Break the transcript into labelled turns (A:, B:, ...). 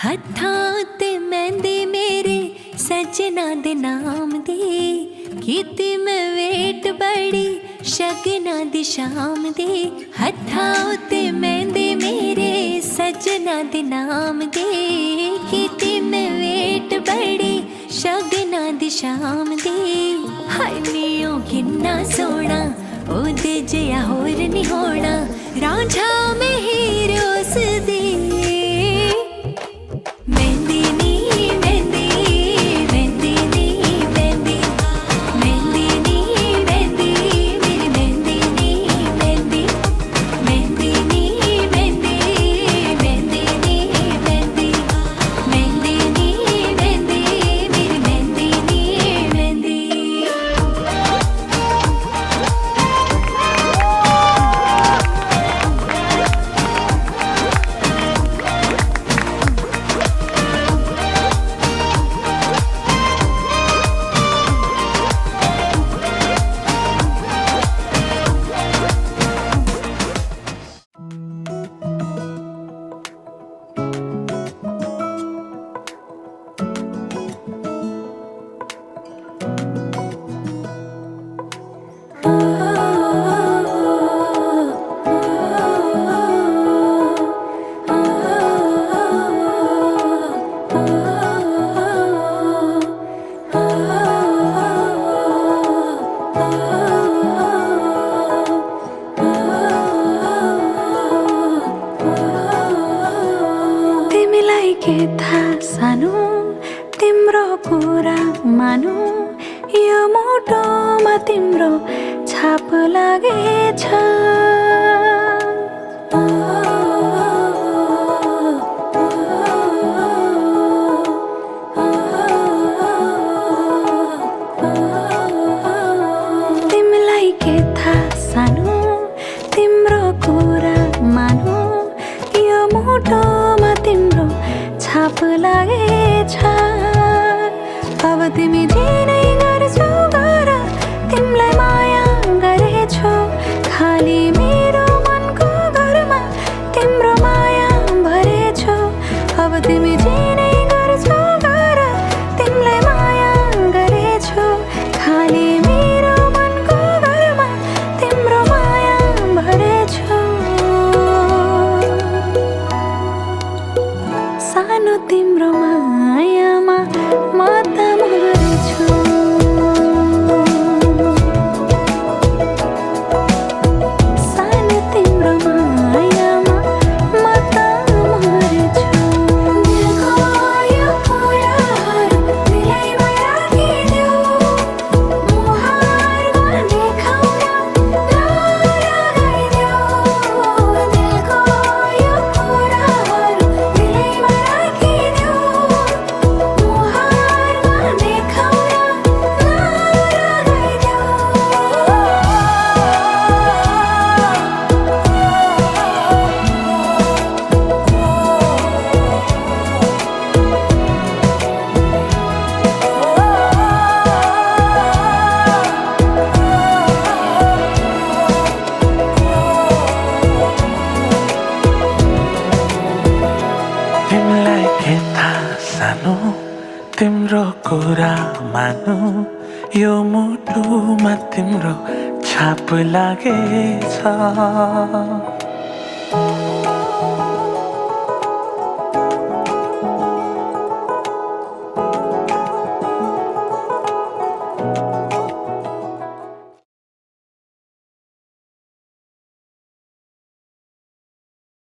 A: हत्थां ते मेहंदी मेरे सजना दे नाम दी, कीती मैं वेट बड़ी शगना दी शाम दी। हत्थां ते मेहंदी मेरे सजना दे नाम दी, कीती मैं वेट बड़ी शगना दी शाम दी। हाय नीओ किन्ना सोना ओदे जिहा होर नहीं होना, रांझा में हीर उस दी।
B: के था सानो तिम्रो कुरा मानु, यो मुटोमा तिम्रो छाप लागेछ। तिमीलाई के था सानो तिम्रो कुरा मानु, यो मुटोमा तिम्रो छाप लागेछ। अब तिमी दिनै गर्छौ गर, तिमीलाई माया गरेछु, खाली मेरो मनको घरमा तिम्रो माया भरेछु। अब तिमी दिनै गर्छौ गर, तिमीलाई माया गरेछु, खाली मेरो मनको घरमा तिम्रो माया भरेछु। सानो तिम्रो मायामा म त मरेछु। सानो तिम्रो मायामा म त मरेछु। दिलको यो कुराहरू दिलैमा राखिदेऊ, मुहारमा देखाउन नलगाइदेऊ। दिलको यो कुराहरू दिलैमा राखिदेऊ, मुहारमा देखाउन नलगाइदेऊ।
C: तिमीलाई के थाहा सानो तिम्रो कुरा मानु, यो मुटुमा तिम्रो छाप लागेछ।